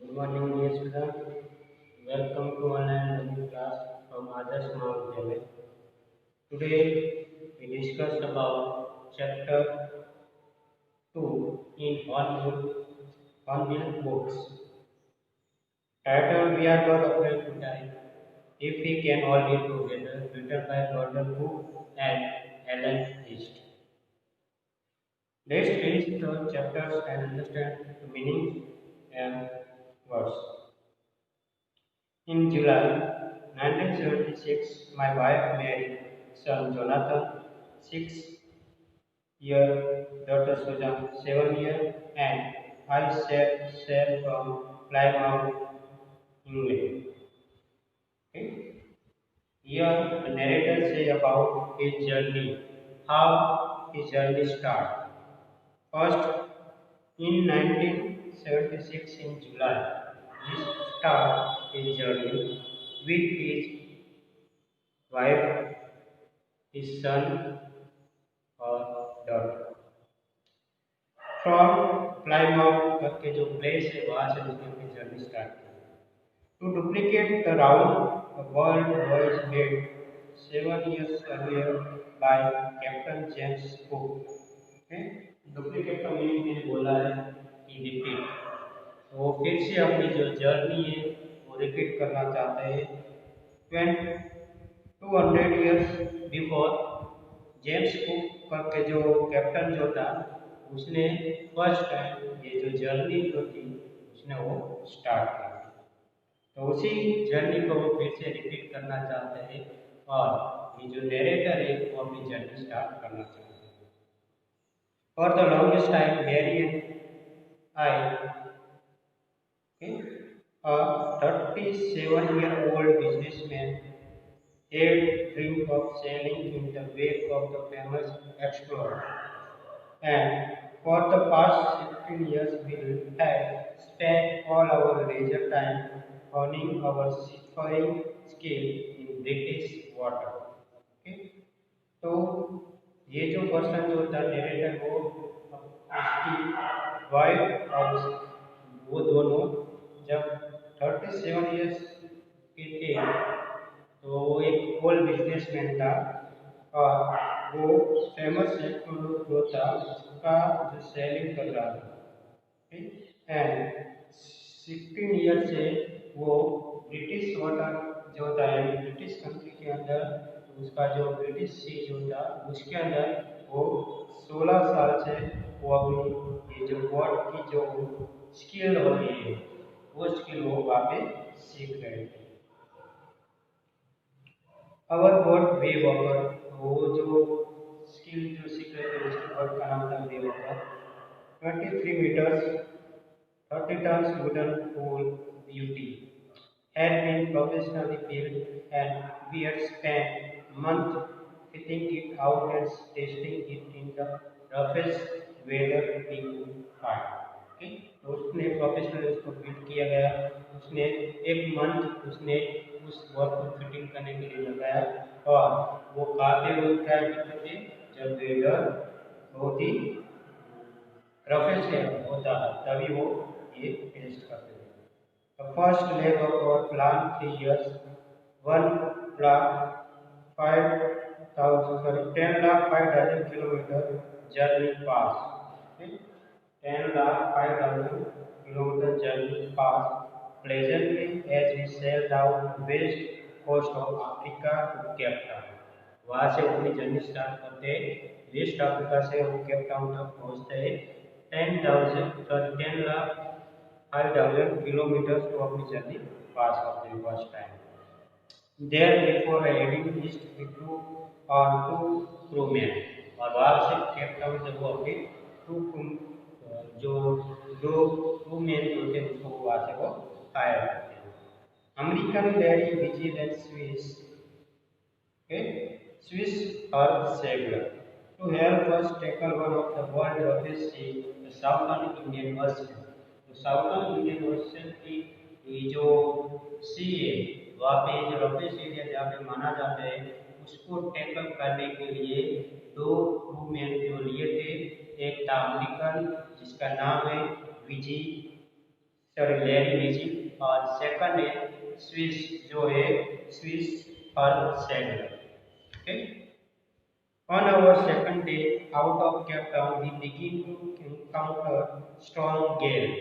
Good morning, dear students. Welcome to online learning class from Adarsh Mahavidyalaya. Today we discuss about chapter 2 in Hornbill books. Title We Are Not Afraid to Die If We Can All Live Together, written by Gordon Cook and Ellen East. Let's read the chapters and understand the meaning and words. In July 1976, my wife married son Jonathan, 6 year, daughter Susan, 7 year, and I set sail from Plymouth, England. Okay? Here, the narrator say about his journey, how his journey started. First, in 1976 in July, he started his journey with his wife, his son or daughter. From Plymouth करके जो place है वहाँ से उसने अपनी journey start की. To duplicate the round world voyage made 7 years earlier by captain James Cook. Duplicate का meaning मैंने बोला है कि रिपीट. तो वो फिर से अपनी जो जर्नी है वो रिपीट करना चाहते हैं. 200 years बिफोर जेम्स कुक करके जो कैप्टन जो था उसने फर्स्ट टाइम ये जो जर्नी जो थी उसने वो स्टार्ट की. तो उसी जर्नी को वो फिर से रिपीट करना चाहते हैं और ये जो नरेटर है वो अपनी जर्नी स्टार्ट करना चाहते हैं. For the longest time Mary and I, a 37-year-old businessman, had dreamed of sailing in the wake of the famous explorer. And for the past 16 years, we have spent all our leisure time honing our seafaring skill in British water. Okay? तो ये जो person जो था narrator वो उसकी wife और वो दोनों जब 37 years के थे तो वो एक कोल बिजनेसमैन था और वो फेमस एक्टर जो था उसका जो सेलिंग कर रहा था. एंड 16 years से वो ब्रिटिश वाटर जो था यानी ब्रिटिश कंट्री के अंदर उसका जो ब्रिटिश सी जो था उसके अंदर वो 16 साल से वो अपनी ये जो बोट की जो स्किल होती है वो स्किल वो वहाँ पे सीख रहे थे. अवर बोट वे वॉकर, वो जो स्किल जो सीख रहे थे उसके बोट का नाम था वे walker. 23 meters 30 tons wooden pool beauty had been professionally built and we had spent months fitting it out and testing it in the roughest weather we could find. Okay? तो उसने प्रोफेशनल उसको build किया गया. उसने एक month उसने उस work को फिटिंग करने के लिए लगाया और वो काफी ट्राई करते थे जब वेदर बहुत ही रफेस्ट होता है तभी वो ये टेस्ट करते थे. The first leg of our plan 3 years, 10 lakh 5,000 kilometer journey pass. Okay? 10 lakh 5,000 kilometer journey pass pleasantly as we sailed down the west coast of Africa to Cape Town. वहाँ से अपनी जर्नी स्टार्ट करते हैं. Waste Africa से हम Cape Town तक पहुँचते हैं. 10 लाख 5,000 को अपनी जर्नी पास करते हैं first time. There before heading east we took on 2 crewmen और वहाँ से केप टाउन से वो अपने टू जो दो crewmen जो थे उसको वहाँ से वो हायर करते हैं. American Larry vigil and Swiss, Swiss Earth Sailor, to help us tackle one of the world's roughest sea, the Southern Indian Ocean. तो साउथर्न इंडियन ओशन की ये जो सी है वहाँ पे जो रफेस्ट एरिया जहाँ पे माना जाता है उसको टैकल करने के लिए दो क्रूमैन जो लिए थे. एक था अमेरिकन जिसका नाम है विजी टर्नरी विजिट और सेकंड है स्विस जो है Swiss her Sadler. Okay, on our second day out of Cape Town, we begin to encounter strong gale.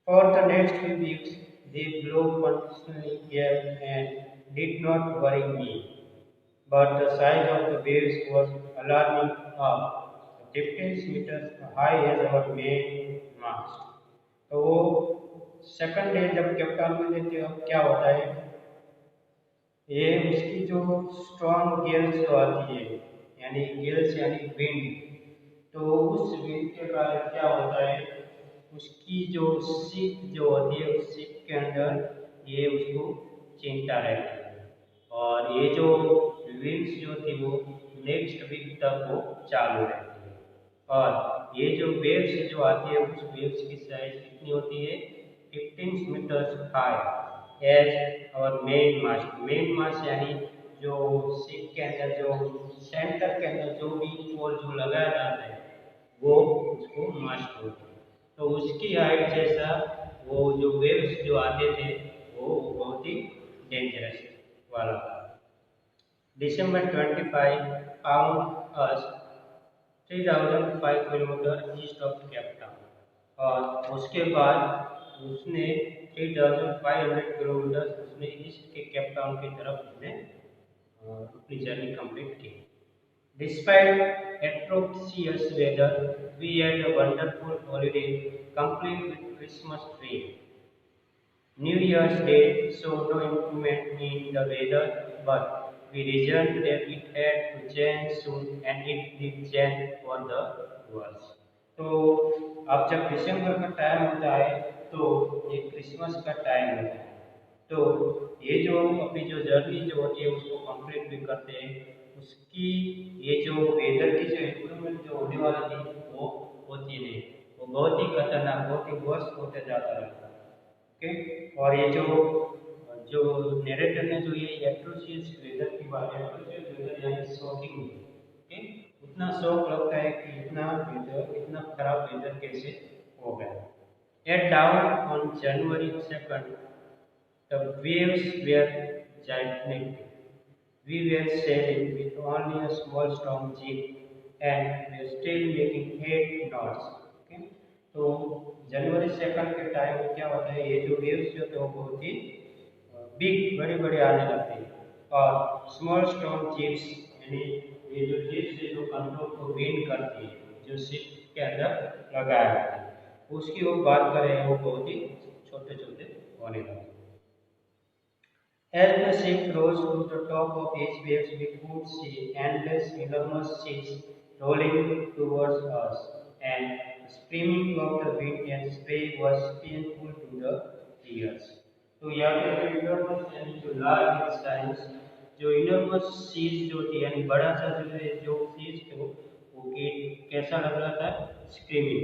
For the next few weeks, they blew constantly here and did not worry me. But the size of the waves was alarming up, 15 meters high as our main mast. तो वो second day जब captain में देते हो क्या होता है, ये उसकी जो स्ट्रॉन्ग गेल्स जो आती है, यानी गेल्स यानी विंड, तो उस विंड के कारण क्या होता है, उसकी जो सिप जो होती है उस सिप के अंदर ये उसको चिंता रहती है। और ये जो विंड्स जो थी वो नेक्स्ट वीक तक वो चालू रहती है। और ये जो वेव्स जो आती है उस वेव्स की साइज कितनी होती है, 15 मीटर्स हाई एज और मेन मास यानी जो शिप के अंदर जो सेंटर के अंदर जो भी पोल जो लगाया जाता है वो उसको मास्ट बोलते हैं। तो उसकी हाइट जैसा वो जो वेव्स जो आते थे वो बहुत ही डेंजरस वाला था। December 25 found us 3005 kilometre east of Cape Town और उसके बाद उसने 3500 किलोमीटर उसने ईस्ट के कैप टाउन की तरफ उसने अपनी जर्नी कंप्लीट की। Despite atrocious weather, we had a wonderful holiday complete with Christmas tree. New Year's Day saw no improvement in the weather, but we reasoned that it had to change soon, and it did change for the worse. तो अब जब दिसंबर का time होता है तो ये Christmas का time होता है, तो ये जो अपनी जो जर्नी जो होती है उसको कंप्लीट भी करते हैं, उसकी ये जो वेदर की जो इम्प्रूवमेंट जो होने वाली थी वो होती नहीं, वो बहुत ही खतरनाक बहुत ही वर्ष होते जाता रहता है। ओके, और ये जो जो नरेटर ने जो ये एट्रोसियस वेदर की बात, एट्रोसियस वेदर यानी शॉकिंग, ओके, उतना शौक लगता है कि इतना वेदर इतना खराब वेदर कैसे हो गया। At dawn on January 2nd the waves were gigantic. We were sailing with only a small storm jib and we were still making 8 knots. Okay? तो जनवरी 2 के टाइम में क्या होता है, ये जो वेव्स जो थे वो बहुत ही बिग बड़े बड़े आने लगते हैं और स्मॉल स्टॉर्म जिप्स यानी ये जो जिप्स है जो कंट्रोल को विन करती है जो शिप के अंदर लगाया जाता है उसकी वो बात करें वो बहुत ही छोटे छोटे होने लगे। As the ship rose to the top of each wave, we could see endless, enormous ships rolling towards us, and the screaming of the wind and spray was painful to the ears. तो यहाँ पे जो enormous यानी जो large size, जो enormous seas जो थी यानी बड़ा सा जो seas थे वो कैसा लग रहा था, screaming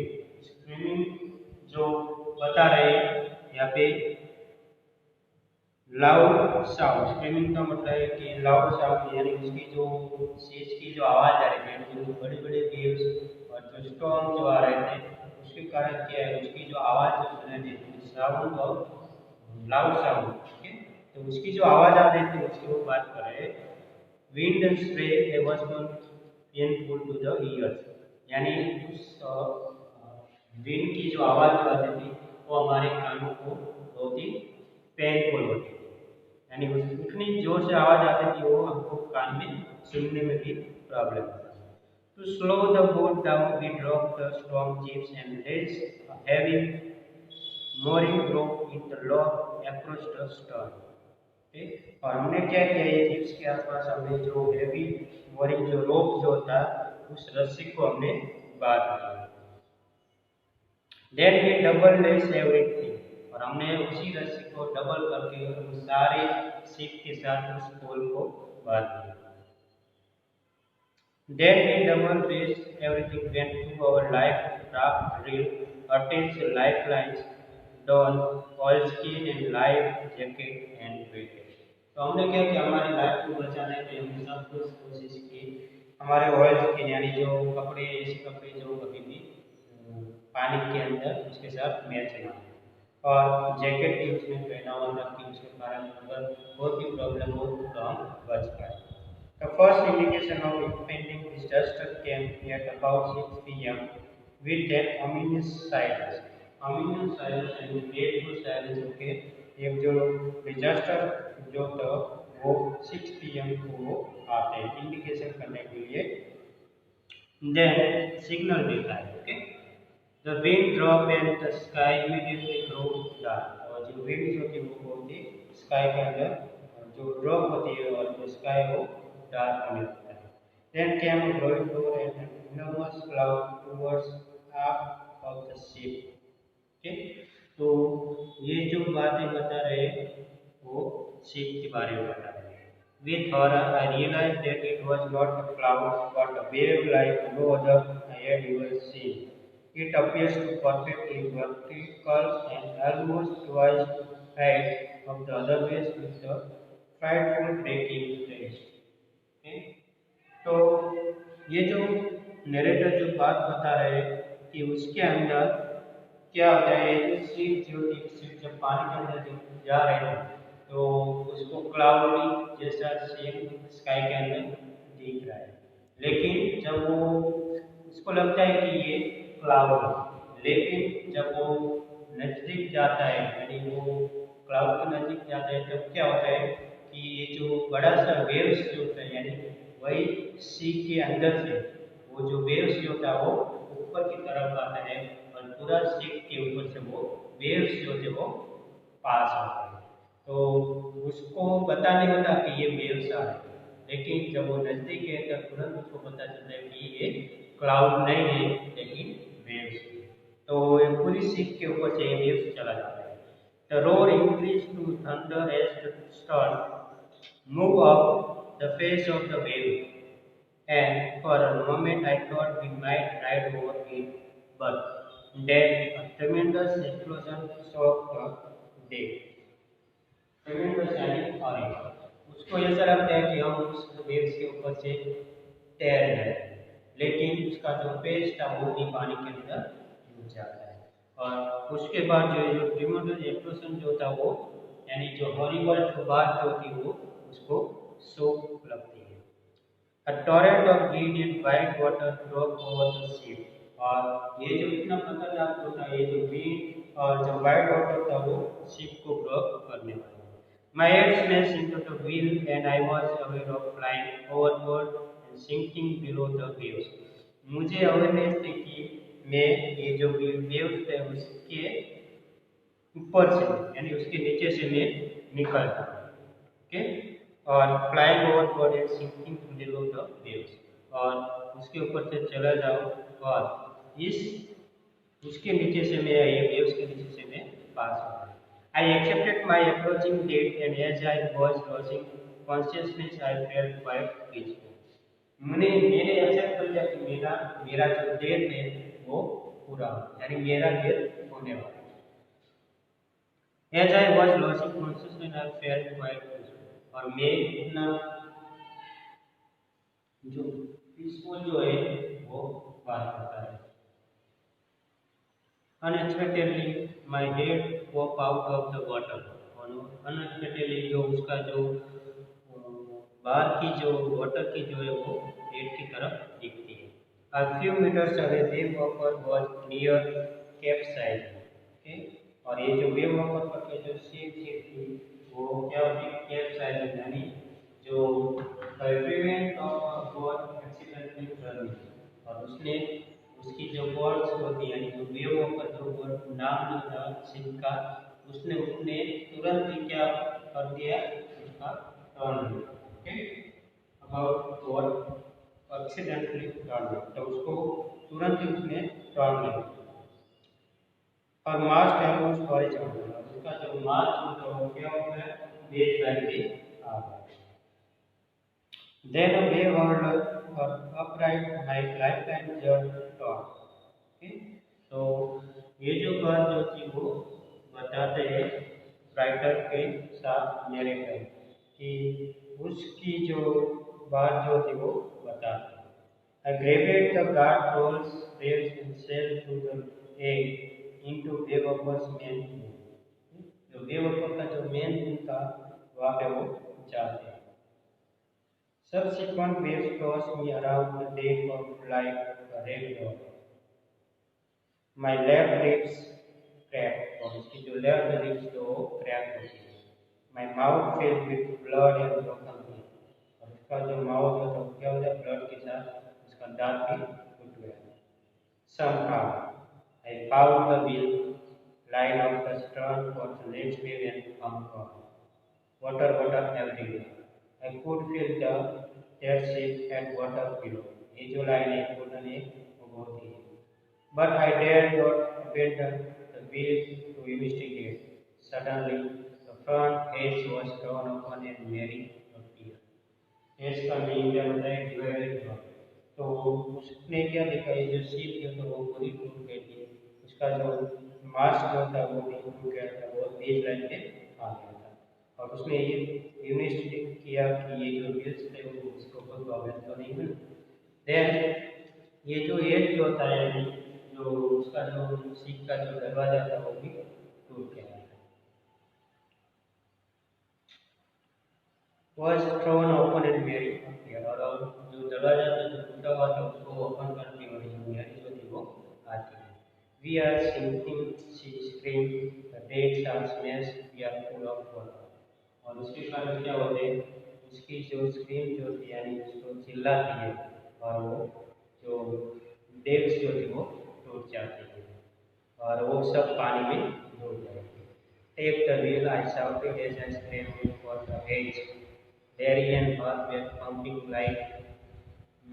जो बता रहे हैं यहाँ पे लाउड साउंड। स्क्रीमिंग का मतलब है कि लाउड साउंड यानी उसकी जो सीज की जो आवाज आ रही थी, जो बड़े बड़े वेव्स और जो स्टॉर्म जो आ रहे थे उसके कारण क्या है उसकी जो आवाज जो सुनाई देती थी, साउंड और लाउड साउंड, ठीक है, तो उसकी जो आवाज आ रही थी उसकी वो बात कर रहे हैं। Wind and spray was painful to the ears, यानी उस विंड की जो आवाज जो आती थी वो हमारे कानों को बहुत ही पेनफुल होती थी, यानी उतनी जोर से आवाज आती थी वो हमको कान में सुनने में भी प्रॉब्लम होती थी। To slow the boat down, we dropped the storm jibs and raised a heavy mooring rope in the log across the stern. ठीक, और हमने क्या किया, ये जिप्स के आसपास हमने जो हेवी mooring जो रोप जो होता उस रस्सी को हमने बांध दिया। Then we double lace everything, और हमने उसी रस्सी को डबल करके उस सारे शिप के साथ उस पोल को बांध दिया। Then we double laced everything, went to our life raft reel, attached lifelines, don oilskin and life jacket and weight। तो हमने क्या किया, हमारी लाइफ को बचाने के लिए हमने सब कुछ कोशिश की, हमारे ऑयल्सकिन यानी जो कपड़े ऐसे कपड़े जो कभी भी पानी के अंदर उसके साथ मैच ना, और जैकेट भी उसने पहना हुआ था कि उसके कारण अगर बहुत ही प्रॉब्लम हो तो हम बच पाए। The first indication of impending disaster came at about 6 p.m. with an ominous silence. Ominous silence यानी dreadful silence होके एक जो disaster जो था वो 6 p.m. को आते हैं इंडिकेशन करने के लिए, then signal देता है। Okay, The wind drop and the sky immediately grow dark। और जो विंड होती है वो होती है स्काई के अंदर जो ड्रॉप होती है और जो स्काई वो डार्क होने लगता है। Then came a glowing door and an enormous cloud towards half of the ship। Okay, तो ये जो बातें बता रहे वो शिप के बारे में बता रहे हैं। With horror, I realized that it was not a cloud but a wave like no other I had ever seen. It appears to perfectly vertical and almost twice the height of the other waves with a frightful breaking place। Okay? तो ये जो narrator जो बात बता रहे हैं कि उसके अंदर क्या होता है, जो शिप जब पानी के अंदर जब जा रहे थे तो उसको क्लाउडी जैसा शेप स्काई के अंदर दिख रहा है, लेकिन जब वो उसको लगता है कि ये क्लाउड है, लेकिन जब वो नजदीक जाता है यानी वो क्लाउड के नजदीक जाता है तब क्या होता है कि ये जो बड़ा सा वेव्स जो होता है यानी वही सी के अंदर से वो जो वेव्स जो होता है वो ऊपर की तरफ आता है और पूरा शिप के ऊपर से वो वेव्स जो थे वो पास होते हैं। तो उसको पता नहीं होता कि ये वेव्स आ रहे हैं, लेकिन जब वो नजदीक है तब तुरंत उसको पता चलता है कि ये क्लाउड नहीं है लेकिन वेव्स है। तो ये पूरी शिप के ऊपर से ये वेव्स चला जाता है। The roar increased to thunder as the storm moved up the face of the wave, and for a moment I thought we might ride over it, but then a tremendous explosion shook the deck। ट्रेमेंडस यानी orange, उसको ऐसा लगता है कि हम उस waves के ऊपर से तैर रहे हैं, लेकिन उसका जो पेज था वो भी पानी के अंदर डूब जाता है। और उसके बाद जो ट्रेमेंडस एक्सप्लोजन जो था वो यानी जो हॉरिबल बात जो थी वो उसको सोख लगती है। A torrent of green and white water broke over the ship। और ये जो इतना खतरनाक जो था ये जो ग्रीन और जो व्हाइट वाटर था वो शिप को ब्लॉक करने वाला। My head smashed into the wheel and I was aware of flying overboard and sinking below the waves। मुझे अवेयरनेस थी कि मैं ये जो वेव्स थे उसके ऊपर से यानी उसके नीचे से मैं निकल रहा हूँ। ओके, और flying overboard and sinking below the waves, और उसके ऊपर से चला जाओ और इस उसके नीचे से मैं ये वेव्स के नीचे से मैं पास हो गया। I accepted my approaching date and as I was losing consciousness I felt quite peaceful। मैंने एक्सेप्ट कर लिया कि मेरा मेरा जो डेट है वो पूरा यानी मेरा डेट होने वाला है। As I was losing consciousness I felt quite peaceful। और मैं इतना जो पीसफुल जो है वो बात करता है। Unexpectedly my head popped out of the water। और अनएक्सपेक्टेडली जो उसका जो बाहर की जो वाटर की जो है वो हेड की तरफ दिखती है। A few meters away wave walker was near capsized। Okay, और ये जो वेव वॉकर पर के जो शिप थी वो क्या होती है कैप्साइज यानी जो prevent of boat accidentally turning. और उसने उसकी जो बोर्ड्स होती यानी जो वेव वॉकर जो बोर्ड नाम जो था शिप का उसने उसने तुरंत ही क्या कर दिया उसका turn. Okay, about boat accidentally turning, तो उसको तुरंत ही उसने टर्न किया और मार्च टाइम हॉरिजॉन्टल, उसका जो मार्च हो गया वो है बेस लाइन के आगे। देन अ वेव हर्ल्ड और अपराइट माय लाइफलाइन जर्न टॉप। ओके, तो ये जो बात जो थी वो बताते हैं राइटर के साथ मेरे पे कि उसकी जो बात जो थी वो बताते हैं। I grabbed the guard rolls, rails and sailed through the egg into Begover's main room। वहाँ पे वो जाते हैं। Subsequent waves toss me around the deck of like a ragdoll. My left ribs cracked और उसकी जो left ribs तो वो crack हो गई। My mouth filled with blood and broken teeth और उसका जो mouth है तो क्या हो गया blood के साथ उसका दांत भी टूट गया। Somehow I found the wheel line of the stern for the next wave and pumped on. Water everywhere. I could feel the dead ship and water below. ये जो लाइन है पूर्ण है वो बहुत ही है। But I dared not abandon the wheel to investigate. Suddenly, the front edge was torn open and Mary appeared. Age का meaning क्या होता है डिवाइडेड रॉड। तो उसने क्या देखा ये जो शिप जो था वो पूरी टूट गई थी। उसका जो मास्क जो था वो भी टूट गया था, वो बेस लाइन पे आ गया था। और उसने ये इन्वेस्टिगेट किया कि ये जो व्हील्स थे वो उसको कोई प्रॉब्लम तो नहीं हुई। देन ये जो एज जो होता है जो उसका जो शिप का जो दरवाजा था वो भी टूट गया था। was thrown open and Mary appeared और जो दरवाजा था जो टूटा हुआ था उसको ओपन करती हुई जो मैरी जो थी वो आती है। We are sinking, she screamed. The decks are smashed. We are full of water. और उसके कारण क्या होते हैं उसकी जो स्क्रीन जो थी यानी उसको चिल्लाती है और वो जो डेक्स जो थी वो टूट जाती है और वो सब पानी में डूब जाएगी। Take the wheel, I shouted as I screamed for the edge. Derry and Bob were pumping like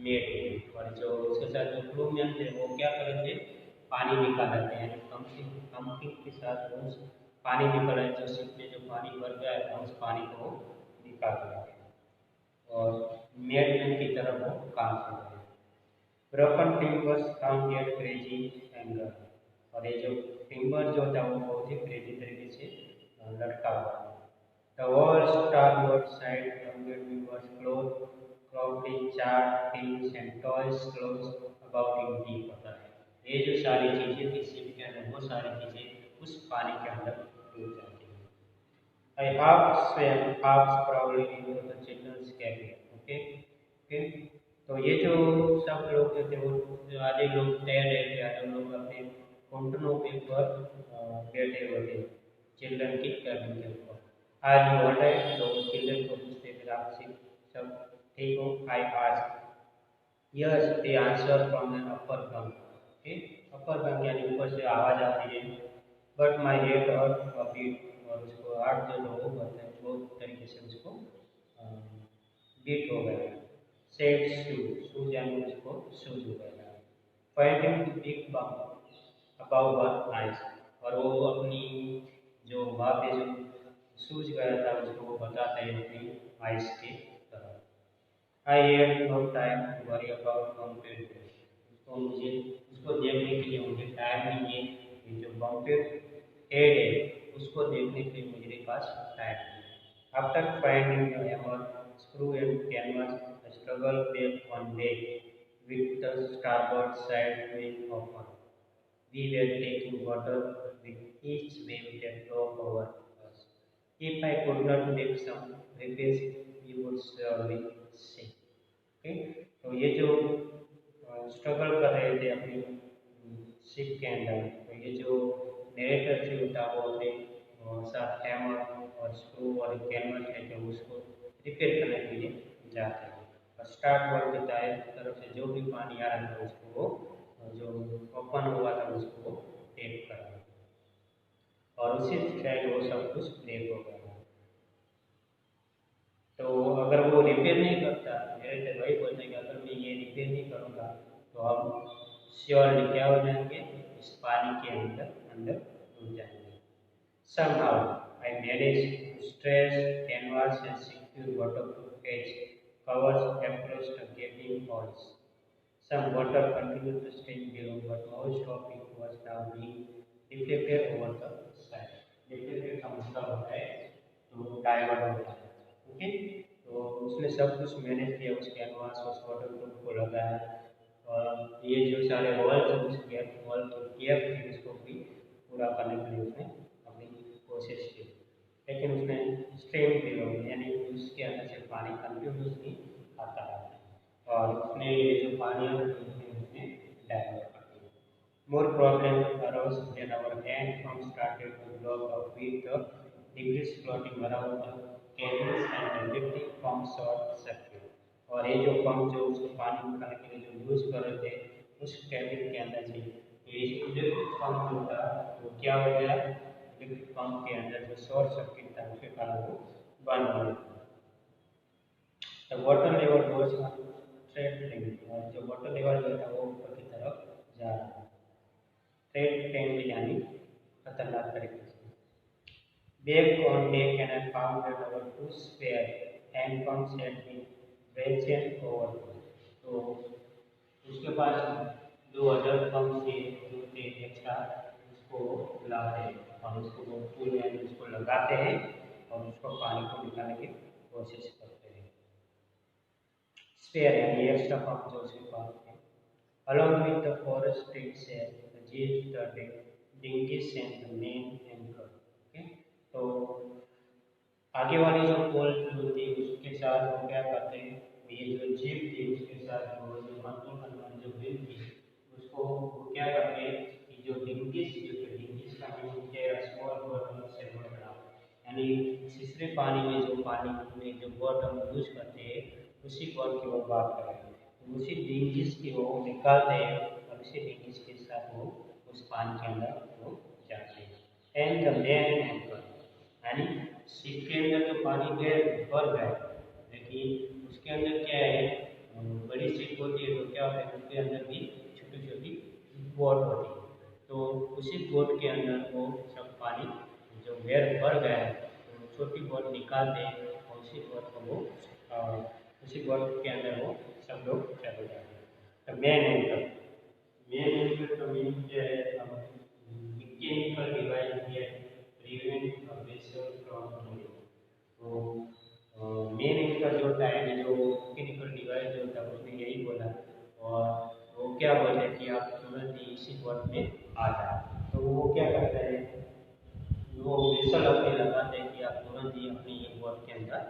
mad और जो उसके साथ जो क्रूमैन थे वो क्या कर रहे थे पानी निकाल रहे थे यानी पंपिंग के साथ वो पानी निकल रहे जो शिप में जो पानी भर गया है उस पानी को निकाल रहे थे और मेडमैन की तरफ वो काम कर रहे थे। Broken fingers count gate crazy anger और ये जो फिंगर जो था वो बहुत ही क्रेजी तरीके से लटका हुआ था। The whole starboard side rounded me was clothed, crockery, charred things and toys clothes about in deep water. ये जो सारी चीजें थी शिप के अंदर वो सारी चीजें उस पानी के अंदर डूब जाती हैं। I half swam, half sprawled into the children's cabin. Okay. तो ये जो सब लोग थे वो आधे लोग तैर रहे थे, आधे लोग अपने घुटनों के ऊपर बैठे हुए थे चिल्ड्रन की कैबिन के ऊपर। आज यू ऑल राइट तो चिल्ड्रन को पूछते फिर आप सब ठीक हो। I ask yes they answer from an upper bunk. Okay upper bunk यानी ऊपर से आवाज आती है। But my head hurt a bit और उसको हार्ट जो है वो बहुत तरीके से उसको बीट हो गया। सेड शूज यानी उसको शूज हो गया। Pointing to big bunk about one ice और वो अपनी जो वहाँ पे जो सूझ गया था उसको वो बताते हैं अपनी आइस के तरफ। I had no time to worry about bumped उसको मुझे उसको देखने के लिए मुझे टाइम नहीं है। ये जो बम्पेड हेड है उसको देखने के लिए मेरे पास टाइम नहीं। After finding the hammer screw and canvas I struggled back on deck with the starboard side wing open. We were taking water with each wave that broke over us. If I could not make some repairs, we would surely sink. Okay? तो ये जो struggle कर रहे थे अपनी ship के अंदर तो ये जो नरेटर थे होता वो अपने साथ हैमर और स्क्रू और कैनवस है जो उसको रिपेयर करने के लिए जाते हैं और स्टार्ट बोर्ड की तरफ से जो भी पानी आ रहा था उसको वो जो ओपन हुआ था उसको टेप करना और उसी साइड वो सब कुछ ब्रेक हो गया। तो अगर वो रिपेयर नहीं करता मेरे से वही बोलते कि अगर मैं ये रिपेयर नहीं करूँगा तो हम श्योरली क्या हो जाएंगे इस पानी के अंदर अंदर डूब जाएंगे। Somehow I managed to stretch canvas and secure waterproof edge covers across the gaping holes. Some water continued to stream below, but most of it was now being deflected over the side. Deflected का मतलब होता है तो divert होता है। Okay तो उसने सब कुछ मैनेज किया उस कैनवास उस वाटरप्रूफ को लगाया और ये जो सारे वॉल थे उस गैप वॉल तो गैप थी उसको भी पूरा करने के लिए उसने अपनी कोशिश की लेकिन उसने स्ट्रेन किया उसके अंदर से पानी कंटिन्यूसली आता रहता है और उसमें ये जो पानी है उसमें डाइवर्ट करती है। More problems arose when our hand pump started to block up with the debris floating around the cables and the lifting pump short circuit. और ये जो पंप जो उसको पानी निकालने के लिए जो यूज कर रहे थे उस कैबिन के अंदर से ये इलेक्ट्रिक पंप जो था वो क्या हो गया, इलेक्ट्रिक पंप के अंदर जो शॉर्ट सर्किट था उसके कारण वो बंद हो गया। The water level was threatening और जो वाटर लेवल जो था वो ऊपर की तरफ जा रहा है। थ्रेट ट्रेंड यानी खतरनाक तरीके से। Back on deck and I found that our two spare hand pumps had been broken over. तो उसके पास दो अदर पंप थे जो थे एक्स्ट्रा, उसको लाते हैं और उसको वो पुल में उसको लगाते हैं और उसको पानी को निकालने की कोशिश करते हैं। स्पेयर यानी एक्स्ट्रा पंप जो उसके पास है। Along with the forest trees and the jeeps, the dinghies and the main anchor. Okay? तो आगे वाली जो पोल जो थी उसके साथ वो क्या करते हैं, ये जो जीप थी उसके साथ वो जो मजदूर वाली जो बिल थी उसको वो क्या करते हैं कि जो डिंगीज का मीनिंग क्या है, स्मॉल बॉटम से बड़ा, यानी तीसरे पानी में जो बोट हम यूज करते हैं उसी बोट की वो बात कर रहे हैं। तो उसी डिंगीज की वो निकालते हैं और उसी डिंगीज के साथ वो उस पानी के अंदर वो जाते हैं। एंड द मेन एंकर यानी शिप के अंदर तो पानी भर गया लेकिन उसके अंदर क्या है, बड़ी शिप होती है तो क्या होता है उसके अंदर भी छोटी छोटी बोट होती है, तो उसी बोट के अंदर वो सब पानी जो भर गया है तो छोटी बोट निकाल दे और उसी बोट को वो उसी बोट के अंदर वो सब लोग चले जाते हैं। तो मेन एंकर का मीनिंग क्या है, मैकेनिकल डिवाइस है prevent a vessel from floating. तो मेन एंकर जो होता है जो मैकेनिकल डिवाइस जो होता है उसने यही बोला और वो क्या बोले कि आप तुरंत ही इसी बोट में आ जाए, तो वो क्या करता है वो वेसल अपने लगाते हैं कि आप तुरंत ही अपनी ये बोट के अंदर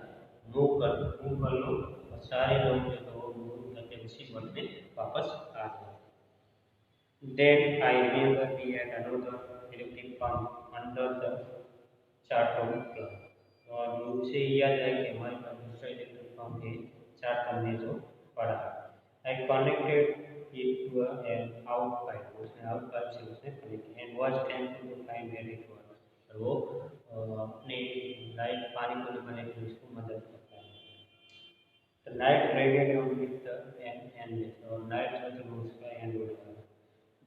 मूव कर लो और सारे लोग जो तो वो मूव करके उसी बोट में वापस आ जाए। Then I remember we had another electric pump under the चार्टों club और मुझे याद है कि हमारे पास दूसरा इलेक्ट्रिक पंप है चार्टों में जो पड़ा। I connected it to an out pipe, उसने आउट पाइप से उसने connect and was thankful to find where it was, और वो अपने लाइट पानी को निकालने के लिए उसको मदद करता है। The night dragged on with the endless और नाइट जो था उसका एंड होता है।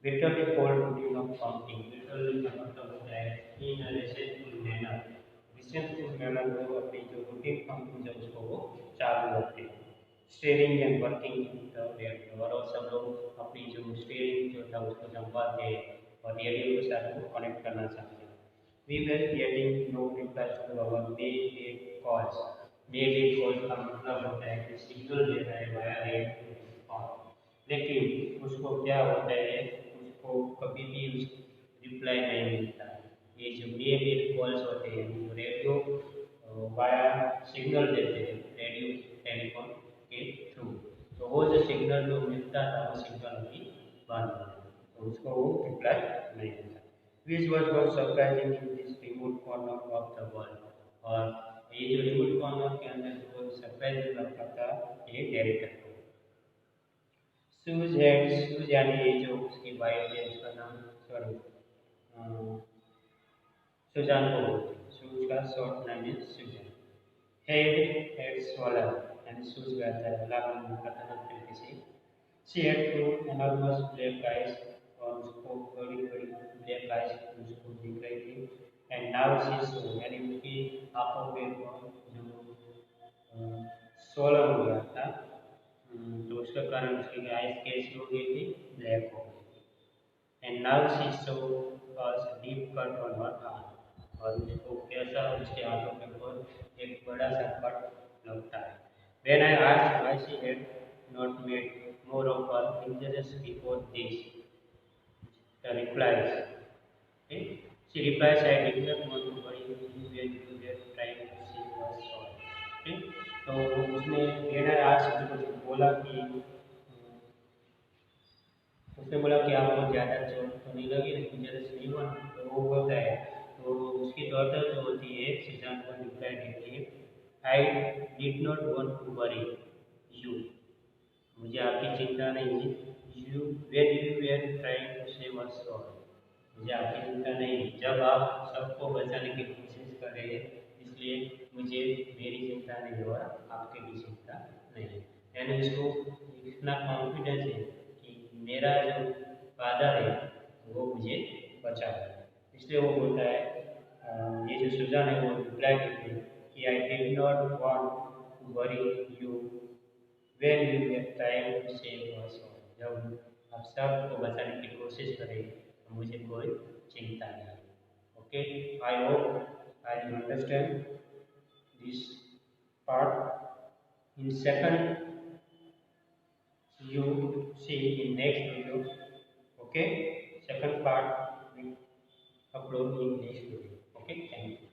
Bitterly cold routine of pumping. Bitterly का मतलब होता है in a resentful manner. Resentful manner वो अपनी जो routine pumping है उसको वो चालू रखते हैं। Steering and working the radio और सब लोग अपनी जो steering जो था उसको संभालते हैं और रेडियो के साथ वो कनेक्ट करना चाहते हैं। We were getting no replies to our Mayday calls. Mayday call का मतलब होता है कि सिग्नल दे रहा है via radio, लेकिन उसको क्या होता है उसको कभी भी उस रिप्लाई नहीं मिलता। ये जो मेल कॉल्स होते हैं वो रेडियो वाया सिग्नल देते हैं रेडियो टेलीफोन के थ्रू, तो वो जो सिग्नल जो मिलता था वो सिग्नल भी बंद हो गया तो उसको वो रिप्लाई नहीं मिलता। विच वॉज बहुत surprising in this remote corner of the world, और ये जो रिमोट कॉर्नर के अंदर जो सरप्राइजिंग लगता था ये डायरेक्टर को। सूज यानी ये जो उसकी वाइफ है उसका नाम सॉरी सुजान को बोलते हैं। सूज का शॉर्ट नाम है सुजान। हेड स्वॉलन यानी सूज गया था लाभ खतरनाक तरीके से। She had two enormous black eyes और उसको बड़ी बड़ी ब्लैक आइज उसको दिख रही थी। एंड नाउ शी सो यानी उसकी आंखों पे जो स्वॉलन हो गया था तो उसके कारण उसकी आइज कैसी हो गई थी, ब्लैक हो गई थी। And now she so deep cut on her arm और उसको कैसा उसके हाथों के ऊपर एक बड़ा सा कट लगता है। When I asked why she had not made more of her injuries before this, the replies okay? She replies, I did not want to worry you when you were trying to save us all. Okay? बोला कि उसने बोला कि आपको ज़्यादा चोट तो नहीं लगी, लेकिन ज़्यादा से नहीं हुआ ना, तो वो बोलता है, तो उसकी डॉटर जो होती है सुजान को रिप्लाई देती है, I did not want to worry you, मुझे आपकी चिंता नहीं है, you when you were trying to save us all, मुझे आपकी चिंता नहीं है जब आप सबको बचाने की कोशिश कर रहे हैं, इसलिए मुझे मेरी चिंता नहीं हो रहा, आपके भी चिंता नहीं है। यानी उसको इतना कॉन्फिडेंस है कि मेरा जो फादर है वो मुझे बचाएगा, इसलिए वो बोलता है ये जो सुजान है वो रिप्लाई देती है कि I did not want to worry you when you were trying to save us all, जब आप सबको बचाने की कोशिश करें तो मुझे कोई चिंता नहीं। Okay, I hope I you understand this part. In second, you see in next video. Okay, second part we upload in next video. Okay, thank you.